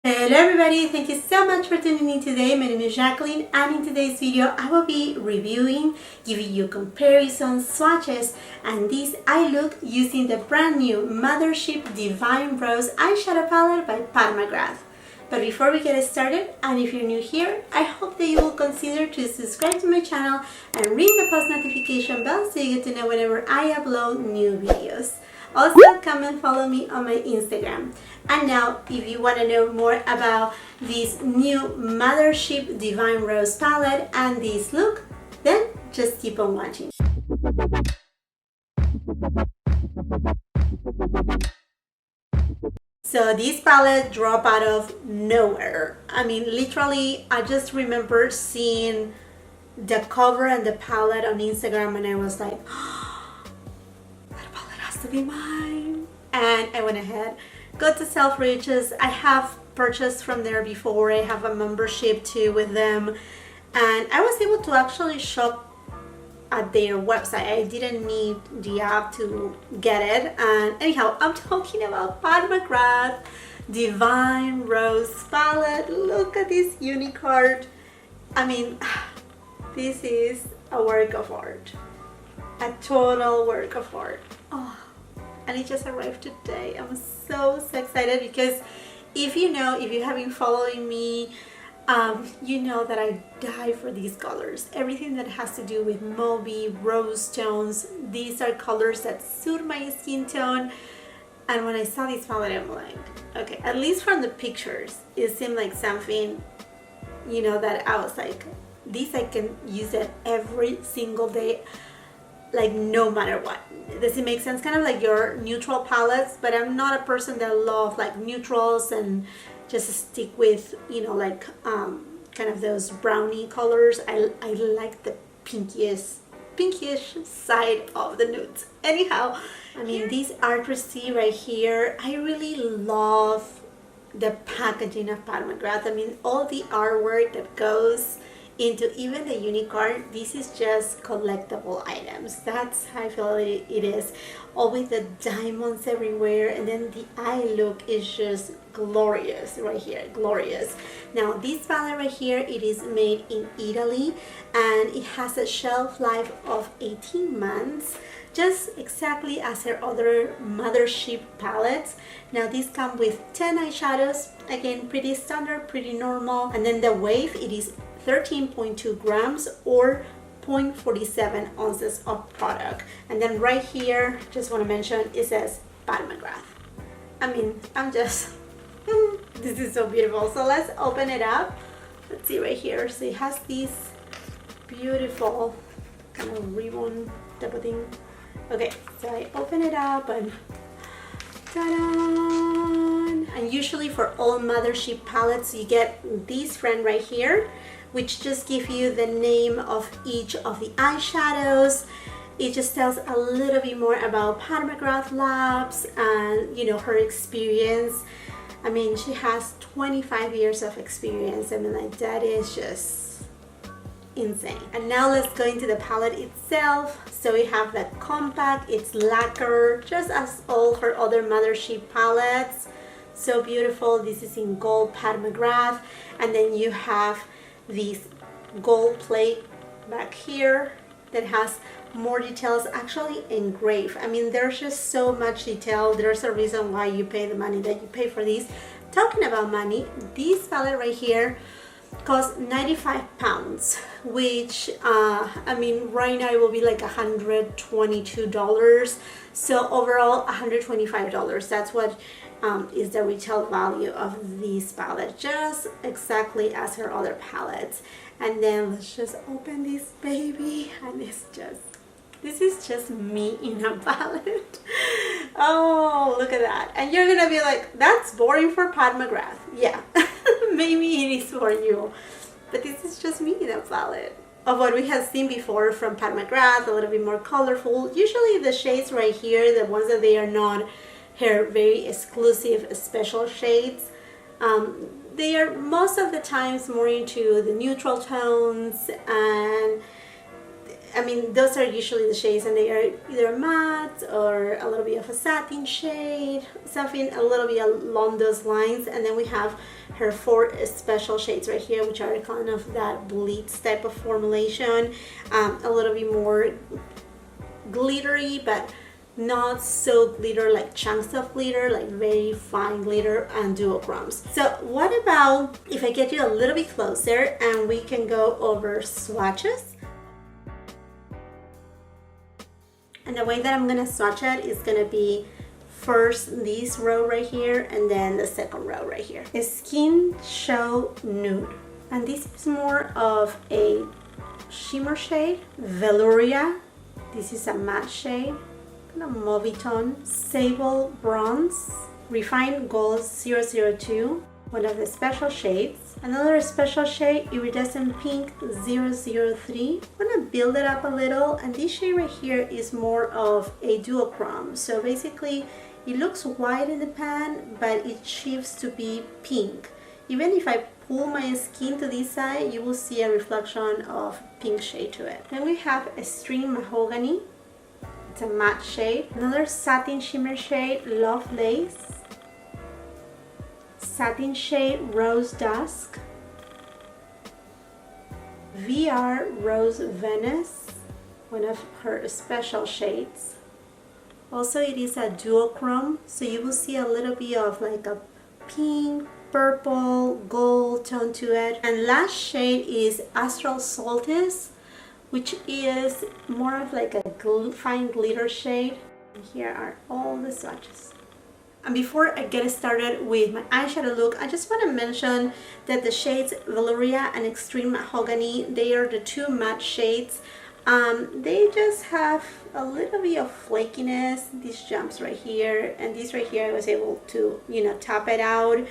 Hello everybody, thank you so much for tuning in today. My name is Jacqueline, and in today's video I will be reviewing, giving you comparison swatches and this eye look using the brand new Mothership Divine Rose eyeshadow palette by McGRATH. But before we get started, and if you're new here, I hope that you will consider to subscribe to my channel and ring the post notification bell so you get to know whenever I upload new videos. Also, come and follow me on my Instagram. And now, if you want to know more about this new Mothership Divine Rose palette and this look, then just keep on watching. So this palette dropped out of nowhere. I mean, literally, I just remember seeing the cover and the palette on Instagram and I was like, to be mine. And I went ahead, got to Selfridges. I have purchased from there before. I have a membership too with them, and I was able to actually shop at their website. I didn't need the app to get it. And anyhow, I'm talking about McGRATH Divine Rose palette. Look at this unicorn. I mean, this is a work of art, a total work of art. Oh, and it just arrived today. I'm so excited because if you have been following me, you know that I die for these colors. Everything that has to do with mauve, rose tones, these are colors that suit my skin tone. And when I saw this palette, I'm like, okay, at least from the pictures, it seemed like something, you know, that I was like, this I can use it every single day, like no matter what. Does it make sense? Kind of like your neutral palettes, but I'm not a person that loves like neutrals and just stick with, you know, like kind of those brownie colors. I like the pinkish side of the nudes. Anyhow, I mean, this artistry right here, I really love the packaging of McGRATH. I mean, all the artwork that goes into even the unicorn, this is just collectible items. That's how I feel it is. All with the diamonds everywhere, and then the eye look is just glorious right here, glorious. Now this palette right here, it is made in Italy and it has a shelf life of 18 months, just exactly as her other Mothership palettes. Now these come with 10 eyeshadows, again pretty standard, pretty normal, and then the weight, it is 13.2 grams or 0.47 ounces of product. And then right here, just want to mention, it says McGRATH. I mean, I'm just this is so beautiful. So let's open it up. Let's see right here. So it has this beautiful kind of ribbon type of thing. Okay, so I open it up and ta-da! And usually for all Mothership palettes, you get this friend right here, which just gives you the name of each of the eyeshadows. It just tells a little bit more about McGRATH Labs and, you know, her experience. I mean, she has 25 years of experience. I mean, like, that is just insane. And now let's go into the palette itself. So we have the compact, it's lacquer, just as all her other Mothership palettes. So beautiful. This is in gold McGRATH, and then you have this gold plate back here that has more details, actually engraved. I mean, there's just so much detail. There's a reason why you pay the money that you pay for these. Talking about money, this palette right here costs 95 pounds, which I mean, right now it will be like $122. So overall $125. That's what is the retail value of this palette, just exactly as her other palettes. And then let's just open this baby, and it's just, this is just me in a palette. Oh, look at that. And you're gonna be like, that's boring for McGRATH. Yeah, maybe it is for you, but this is just me in a palette of what we have seen before from McGRATH, a little bit more colorful. Usually the shades right here, the ones that they are not her very exclusive special shades, they are most of the times more into the neutral tones, and I mean, those are usually the shades, and they are either matte or a little bit of a satin shade, something a little bit along those lines. And then we have her 4 special shades right here, which are kind of that Blitz type of formulation, a little bit more glittery, but not so glitter like chunks of glitter, like very fine glitter and duochromes. So what about if I get you a little bit closer and we can go over swatches? And the way that I'm gonna swatch it is gonna be first this row right here and then the second row right here. The Skin Show Nude, and this is more of a shimmer shade. Velouria, this is a matte shade. Kind of mauvey tone. Sable Bronze, Refined Gold 002, one of the special shades. Another special shade, Iridescent Pink 003. I'm gonna build it up a little, and this shade right here is more of a duochrome. So basically, it looks white in the pan, but it shifts to be pink. Even if I pull my skin to this side, you will see a reflection of pink shade to it. Then we have Extreme Mahogany. It's a matte shade. Another satin shimmer shade, Love Lace. Satin shade, Rose Dusk. VR Rose Venice, one of her special shades. Also, it is a duochrome, so you will see a little bit of like a pink, purple, gold tone to it. And last shade is Astral Solstice, which is more of like a fine glitter shade. And here are all the swatches. And before I get started with my eyeshadow look, I just want to mention that the shades Velouria and Extreme Mahogany, they are the 2 matte shades. They just have a little bit of flakiness. This jumps right here, and this right here I was able to, you know, top it out.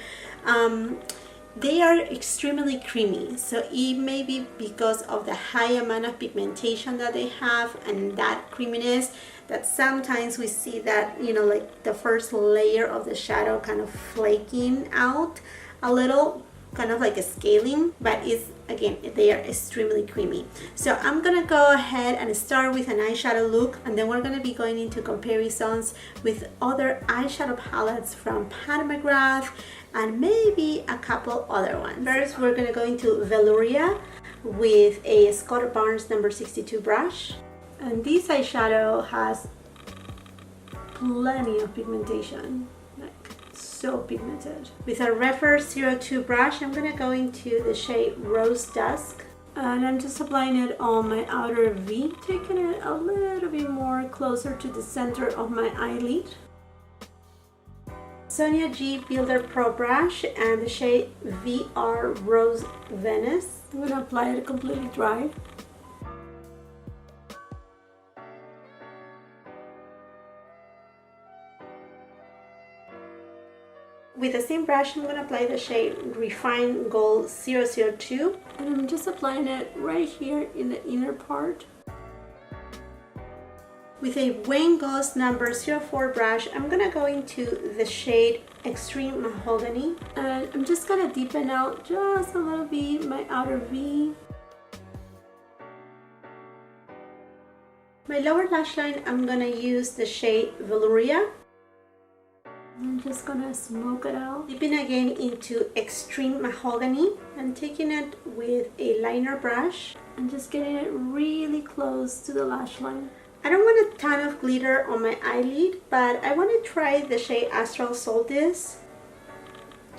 They are extremely creamy, so it may be because of the high amount of pigmentation that they have and that creaminess that sometimes we see that, you know, like the first layer of the shadow kind of flaking out a little, kind of like a scaling, but it's, again, they are extremely creamy. So I'm gonna go ahead and start with an eyeshadow look, and then we're gonna be going into comparisons with other eyeshadow palettes from Pat McGrath and maybe a couple other ones. First, we're gonna go into Velouria with a Scott Barnes number 62 brush. And this eyeshadow has plenty of pigmentation, like so pigmented. With a Refer 02 brush, I'm gonna go into the shade Rose Dusk. And I'm just applying it on my outer V, taking it a little bit more closer to the center of my eyelid. Sonia G Builder Pro brush and the shade VR Rose Venice. I'm gonna apply it completely dry. With the same brush, I'm going to apply the shade Refined Gold 002. And I'm just applying it right here in the inner part. With a Wayne Goss number 04 brush, I'm going to go into the shade Extreme Mahogany. And I'm just going to deepen out just a little bit my outer V. My lower lash line, I'm going to use the shade Velouria. I'm just gonna smoke it out. Dipping again into Extreme Mahogany and taking it with a liner brush and just getting it really close to the lash line. I don't want a ton of glitter on my eyelid, but I want to try the shade Astral Solstice.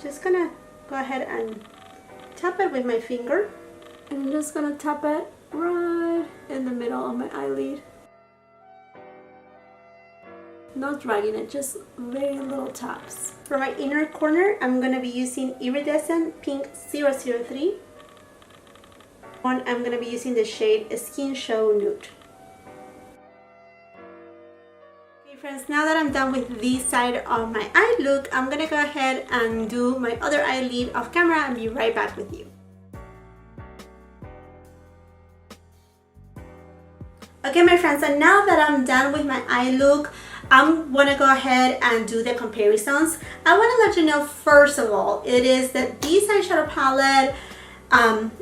Just gonna go ahead and tap it with my finger. And I'm just gonna tap it right in the middle of my eyelid. Not dragging it, just very little taps. For my inner corner, I'm going to be using Iridescent Pink 003. I'm going to be using the shade Skin Show Nude. Okay friends, now that I'm done with this side of my eye look, I'm going to go ahead and do my other eyelid off camera and be right back with you. Okay my friends, and now that I'm done with my eye look, I'm gonna go ahead and do the comparisons. I want to let you know, first of all, it is that this eyeshadow palette,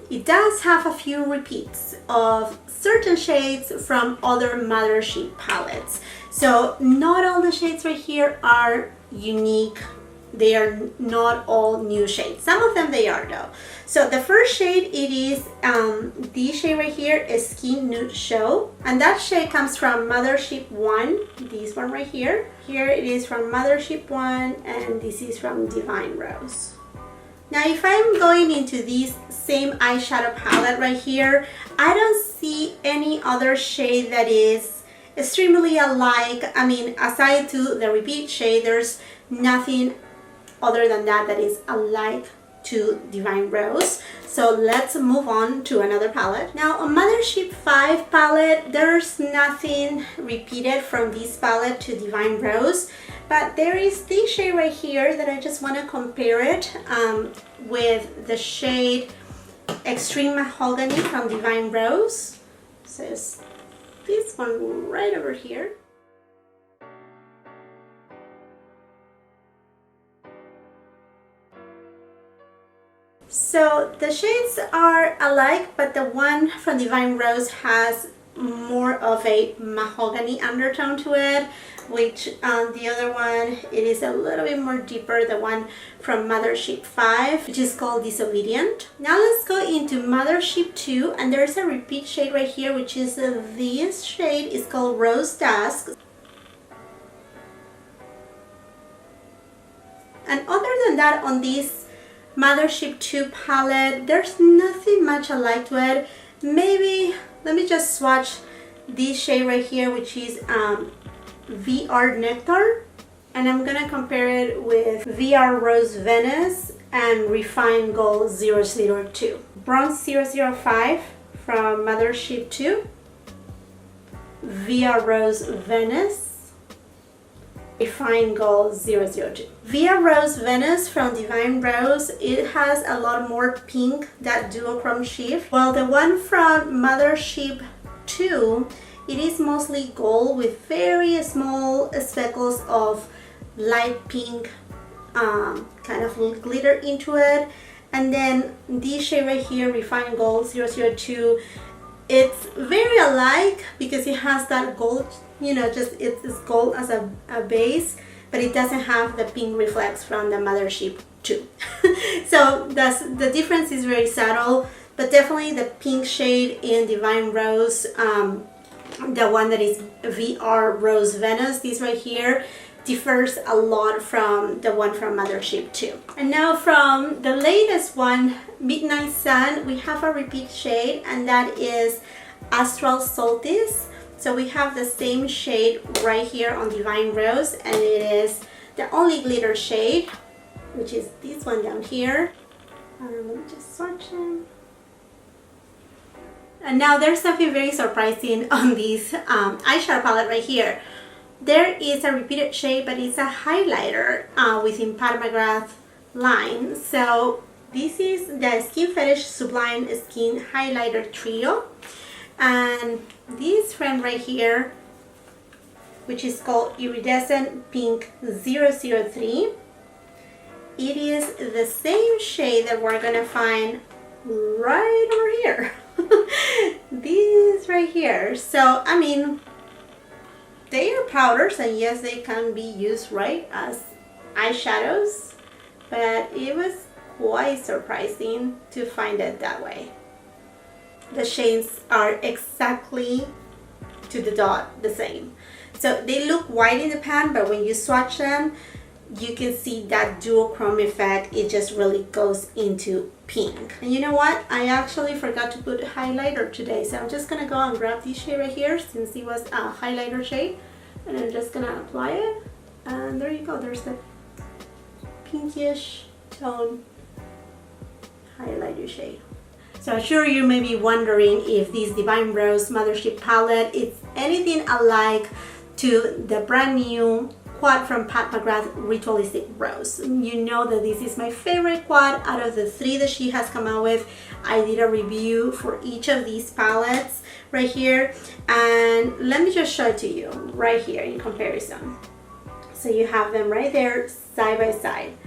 it does have a few repeats of certain shades from other Mothership palettes. So not all the shades right here are unique they are not all new shades. Some of them they are though. So the first shade, it is this shade right here is Skin Nude Show, and that shade comes from Mothership 1, this one right here. Here it is from Mothership 1, and this is from Divine Rose. Now if I'm going into this same eyeshadow palette right here, I don't see any other shade that is extremely alike. I mean, aside to the repeat shade, there's nothing other than that is alike to Divine Rose. So let's move on to another palette. Now on Mothership 5 palette, there's nothing repeated from this palette to Divine Rose, but there is this shade right here that I just want to compare it with the shade Extreme Mahogany from Divine Rose. So it's this one right over here. So the shades are alike, but the one from Divine Rose has more of a mahogany undertone to it, which the other one, it is a little bit more deeper, the one from Mothership 5, which is called Disobedient. Now let's go into Mothership 2, and there's a repeat shade right here, which is this shade is called Rose Dusk. And other than that, on this Mothership 2 palette, there's nothing much alike to it. Maybe, let me just swatch this shade right here, which is VR Nectar, and I'm gonna compare it with VR Rose Venice and Refined Gold 002. Bronze 005 from Mothership 2, VR Rose Venice, Refined Gold 002. VR Rose Venice from Divine Rose, it has a lot more pink, that duochrome shift, while the one from Mothership 2, it is mostly gold with very small speckles of light pink kind of glitter into it. And then this shade right here, Refined Gold 002, it's very alike because it has that gold, you know, just it's gold as a base, but it doesn't have the pink reflex from the Mothership 2. So the difference is very subtle, but definitely the pink shade in Divine Rose, the one that is VR Rose Venice, this right here, differs a lot from the one from Mothership 2. And now from the latest one, Midnight Sun, we have a repeat shade, and that is Astral Solstice. So we have the same shade right here on Divine Rose, and it is the only glitter shade, which is this one down here. Let me just swatch them. And now there's something very surprising on this eyeshadow palette right here. There is a repeated shade, but it's a highlighter within Pat McGrath line. So this is the Skin Fetish Sublime Skin Highlighter Trio. And this friend right here, which is called Iridescent Pink 003, it is the same shade that we're gonna find right over here. This right here. So I mean, they are powders, and yes, they can be used right as eyeshadows, but it was quite surprising to find it that way. The shades are exactly to the dot the same. So they look white in the pan, but when you swatch them, you can see that duochrome effect. It just really goes into pink. And you know what? I actually forgot to put highlighter today, so I'm just gonna go and grab this shade right here, since it was a highlighter shade, and I'm just gonna apply it. And there you go. There's the pinkish tone highlighter shade. So I'm sure you may be wondering if this Divine Rose Mothership palette is anything alike to the brand new quad from Pat McGrath Ritualistic Rose. You know that this is my favorite quad out of the 3 that she has come out with. I did a review for each of these palettes right here, and let me just show it to you right here in comparison. So you have them right there side by side.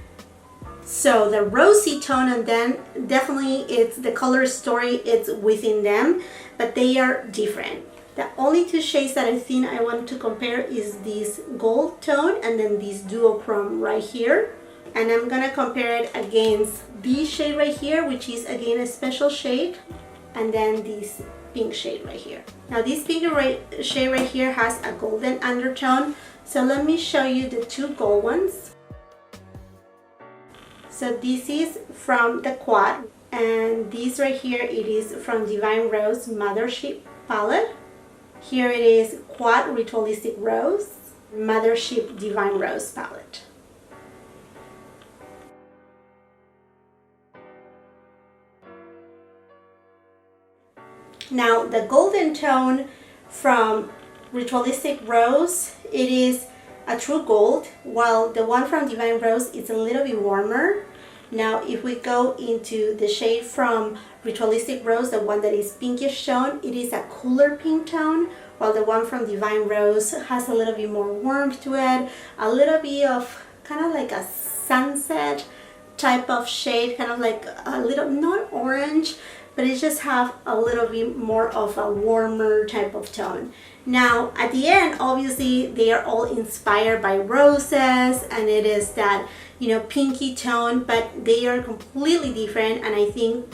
So the rosy tone, and then definitely it's the color story, it's within them, but they are different. The only 2 shades that I think I want to compare is this gold tone and then this duochrome right here. And I'm gonna compare it against this shade right here, which is again a special shade, and then this pink shade right here. Now this pink shade right here has a golden undertone, so let me show you the two gold ones. So this is from the Quad, and this right here, it is from Divine Rose Mothership palette. Here it is Quad Ritualistic Rose, Mothership Divine Rose palette. Now the golden tone from Ritualistic Rose, it is a true gold, while the one from Divine Rose is a little bit warmer. Now if we go into the shade from Ritualistic Rose, the one that is pinkish tone, it is a cooler pink tone, while the one from Divine Rose has a little bit more warmth to it, a little bit of kind of like a sunset type of shade, kind of like a little, not orange, but it just have a little bit more of a warmer type of tone. Now at the end, obviously they are all inspired by roses, and it is that, you know, pinky tone, but they are completely different. And I think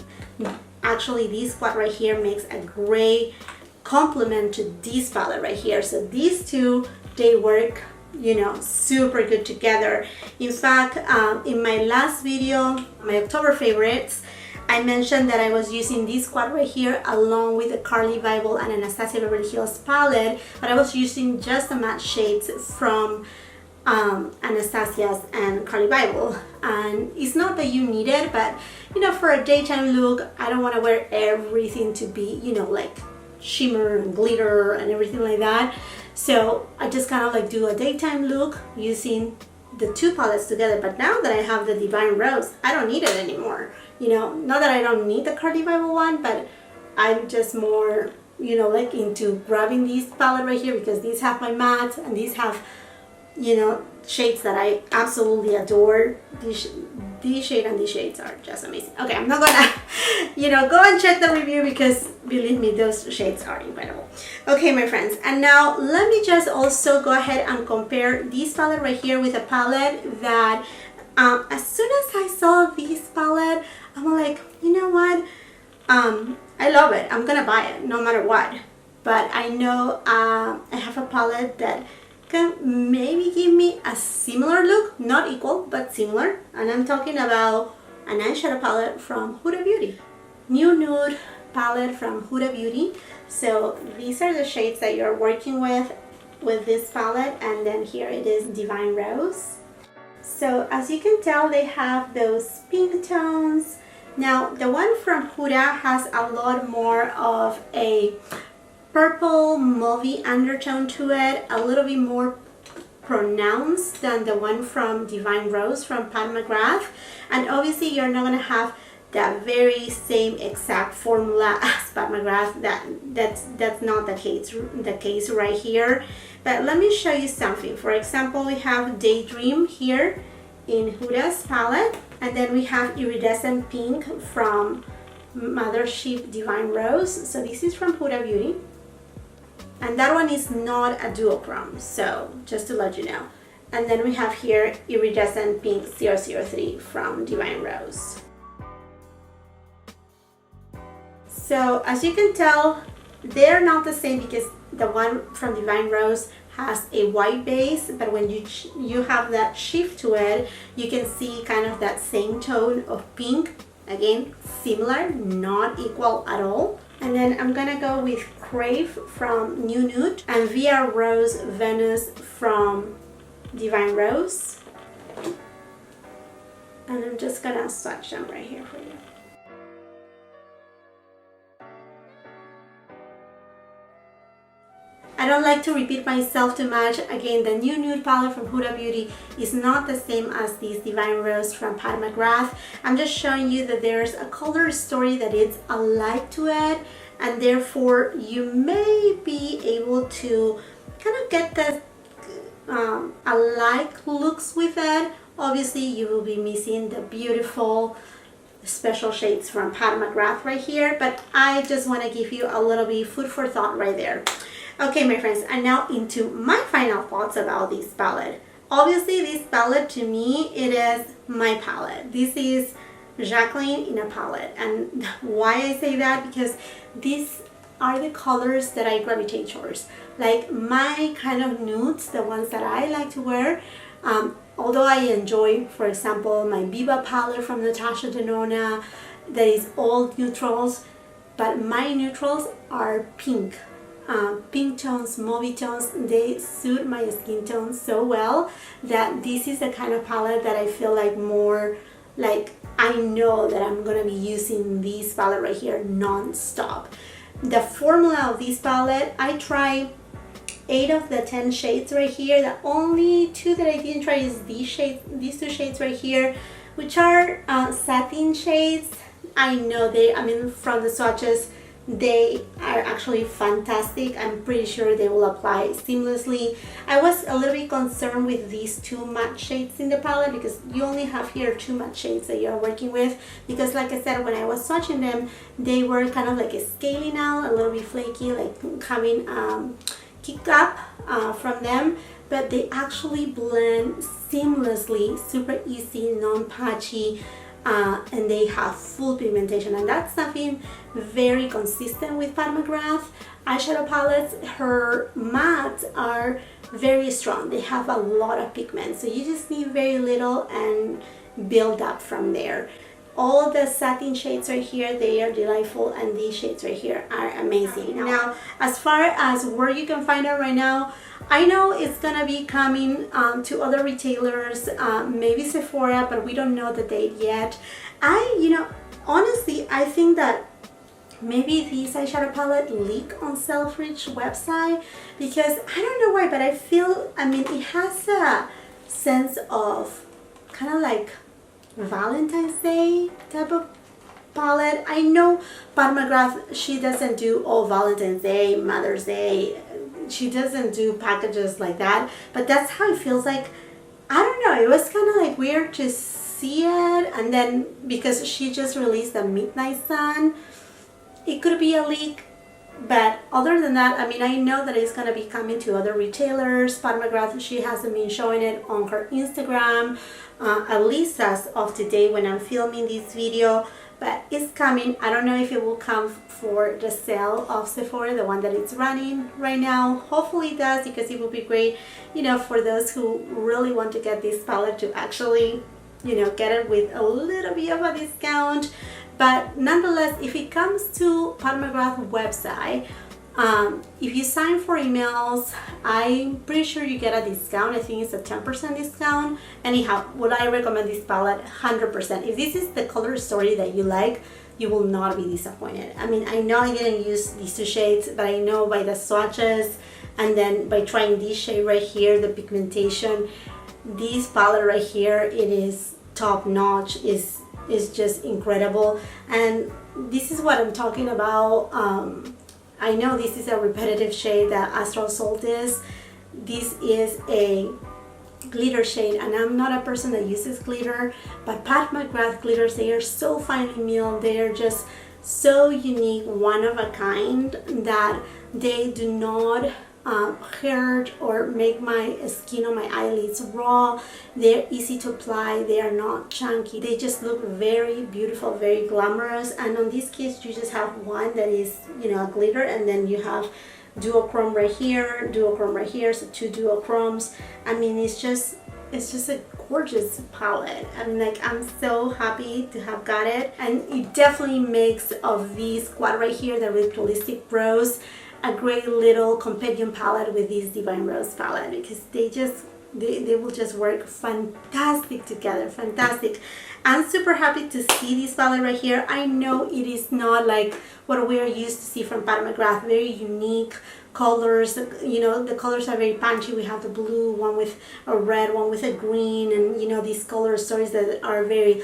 actually this Quad right here makes a great complement to this palette right here. So these two, they work, you know, super good together. In fact, in my last video, my October favorites, I mentioned that I was using this Quad right here along with the Carly Bible and Anastasia Beverly Hills palette, but I was using just the matte shades from Anastasia's and Carly Bible. And it's not that you need it, but you know, for a daytime look, I don't want to wear everything to be, you know, like shimmer and glitter and everything like that. So I just kind of like do a daytime look using the two palettes together. But now that I have the Divine Rose, I don't need it anymore. You know, not that I don't need the Carly Bible one, but I'm just more, you know, like into grabbing this palette right here, because these have my matte and these have, you know, shades that I absolutely adore. These shade and these shades are just amazing. Okay, I'm not gonna, you know, go and check the review, because believe me, those shades are incredible. Okay, my friends, and now let me just also go ahead and compare this palette right here with a palette that as soon as I saw this palette, I'm like, you know what, I love it, I'm gonna buy it no matter what. But I know I have a palette that can maybe give me a similar look, not equal but similar, and I'm talking about an eyeshadow palette from Huda Beauty, new nude palette from Huda Beauty. So these are the shades that you're working with this palette, and then here it is Divine Rose. So as you can tell, they have those pink tones. Now the one from Huda has a lot more of a purple mauvey undertone to it, a little bit more pronounced than the one from Divine Rose from Pat McGrath. And obviously you're not going to have that very same exact formula as Pat McGrath. That's not the case right here. But let me show you something. For example, we have Daydream here in Huda's palette, and then we have Iridescent Pink from Mothership Divine Rose. So this is from Huda Beauty, and that one is not a duochrome, so just to let you know. And then we have here Iridescent Pink 003 from Divine Rose. So as you can tell, they're not the same, because the one from Divine Rose has a white base, but when you have that shift to it, you can see kind of that same tone of pink. Again, similar, not equal at all. And then I'm gonna go with Crave from New Nude and VR Rose Venus from Divine Rose. And I'm just gonna swatch them right here for you. I don't like to repeat myself too much. Again, the new nude palette from Huda Beauty is not the same as this Divine Rose from Pat McGrath. I'm just showing you that there's a color story that is alike to it, and therefore you may be able to kind of get the alike looks with it. Obviously, you will be missing the beautiful special shades from Pat McGrath right here, but I just want to give you a little bit food for thought right there. Okay, my friends, and now into my final thoughts about this palette. Obviously, this palette to me, it is my palette. This is Jackeline in a palette. And why I say that, because these are the colors that I gravitate towards. Like my kind of nudes, the ones that I like to wear. Although I enjoy, for example, my Viva palette from Natasha Denona, that is all neutrals, but my neutrals are pink. Pink tones, mauve tones, they suit my skin tone so well that this is the kind of palette that I feel like more like I know that I'm gonna be using this palette right here non-stop. The formula of this palette, I try 8 of the 10 shades right here. The only 2 that I didn't try is these shades, these 2 shades right here, which are satin shades. I know from the swatches, they are actually fantastic. I'm pretty sure they will apply seamlessly. I was a little bit concerned with these 2 matte shades in the palette because you only have here 2 matte shades that you're working with, because like I said, when I was swatching them, they were kind of like scaling out, a little bit flaky, like having kicked up from them, but they actually blend seamlessly, super easy, non-patchy, and they have full pigmentation, and that's something very consistent with Pat McGrath eyeshadow palettes. Her mattes are very strong. They have a lot of pigment, so you just need very little and build up from there. All the satin shades right here, they are delightful, and these shades right here are amazing. Now, as far as where you can find it right now, I know it's gonna be coming to other retailers, maybe Sephora, but we don't know the date yet. Honestly, I think that maybe this eyeshadow palette leak on Selfridge website, because I don't know why, but I feel, it has a sense of kind of like Valentine's Day type of palette. I know Pat McGrath, she doesn't do all Valentine's Day, Mother's Day. She doesn't do packages like that, but that's how it feels like. I don't know, it was kind of like weird to see it, and then because she just released the Midnight Sun, it could be a leak. But other than that, I know that it's going to be coming to other retailers. Pat McGrath, she hasn't been showing it on her Instagram, at least as of today when I'm filming this video, but it's coming. I don't know if it will come for the sale of Sephora, the one that it's running right now. Hopefully it does, because it would be great, for those who really want to get this palette to actually, get it with a little bit of a discount. But nonetheless, if it comes to Pat McGrath website, if you sign for emails, I'm pretty sure you get a discount. I think it's a 10% discount. Anyhow, would I recommend this palette? 100%. If this is the color story that you like, you will not be disappointed. I know I didn't use these 2 shades, but I know by the swatches, and then by trying this shade right here, the pigmentation, this palette right here, it is top notch. Is just incredible, and this is what I'm talking about. I know this is a repetitive shade, that Astral Salt is. This is a glitter shade, and I'm not a person that uses glitter, but Pat McGrath glitters, they are so finely milled, they are just so unique, one of a kind, that they do not hurt or make my skin or my eyelids raw. They're easy to apply, they are not chunky, they just look very beautiful, very glamorous. And on this case, you just have one that is, a glitter, and then you have duochrome right here, duochrome right here, so 2 duochromes. It's just a gorgeous palette. I'm so happy to have got it, and it definitely makes of this quad right here, the Ritualistic Rose, a great little companion palette with this Divine Rose palette, because they will just work fantastic together. Fantastic. I'm super happy to see this palette right here. I know it is not like what we are used to see from Pat McGrath. Very unique colors. The colors are very punchy. We have the blue, one with a red, one with a green, and these color stories that are very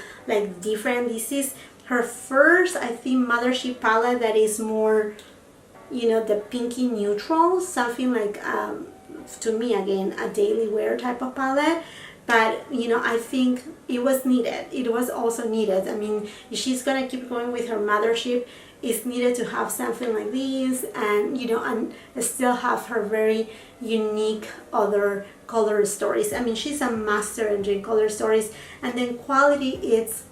different. This is her first, I think, Mothership palette that is more, the pinky neutral, something like, to me again, a daily wear type of palette. but you know, I think it was needed. It was also needed. I mean, if she's gonna keep going with her Mothership, it's needed to have something like this, and you know, and still have her very unique other color stories. I mean, she's a master in doing color stories, and then quality, it's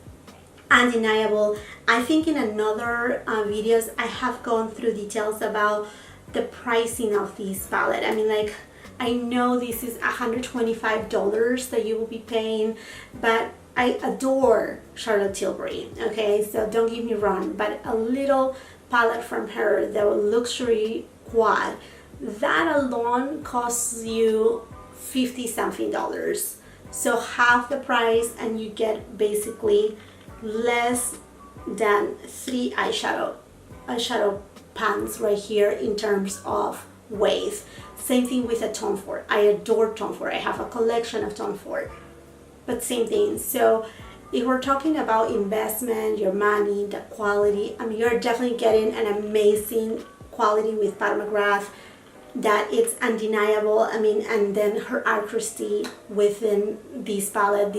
undeniable. I think in another videos I have gone through details about the pricing of this palette. I mean, like, I know this is $125 that you will be paying, but I adore Charlotte Tilbury, okay? So don't get me wrong, but a little palette from her, the luxury quad, that alone costs you $50 something. So half the price, and you get basically less than 3 eyeshadow pans right here in terms of weight. Same thing with a Tom Ford. I adore Tom Ford. I have a collection of Tom Ford, but same thing. So if we're talking about investment, your money, the quality, I mean, you're definitely getting an amazing quality with Pat McGrath, that it's undeniable. I mean, and then her artistry within this palette.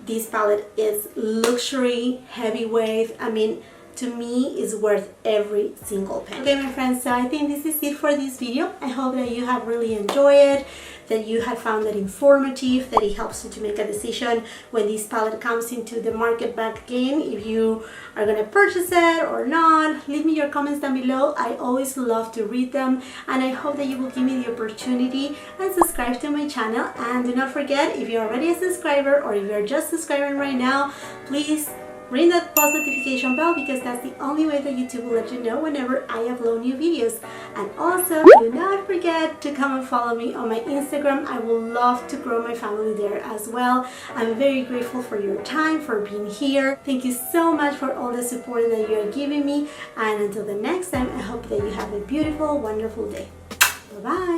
This palette is luxury, heavyweight. I mean, to me, is worth every single penny. Okay, my friends, so I think this is it for this video. I hope that you have really enjoyed it, that you have found it informative, that it helps you to make a decision when this palette comes into the market back again, if you are going to purchase it or not. Leave me your comments down below. I always love to read them, and I hope that you will give me the opportunity and subscribe to my channel. And do not forget, if you're already a subscriber or if you're just subscribing right now, please ring that post notification bell, because that's the only way that YouTube will let you know whenever I upload new videos. And also, do not forget to come and follow me on my Instagram. I would love to grow my family there as well. I'm very grateful for your time, for being here. Thank you so much for all the support that you are giving me. And until the next time, I hope that you have a beautiful, wonderful day. Bye-bye.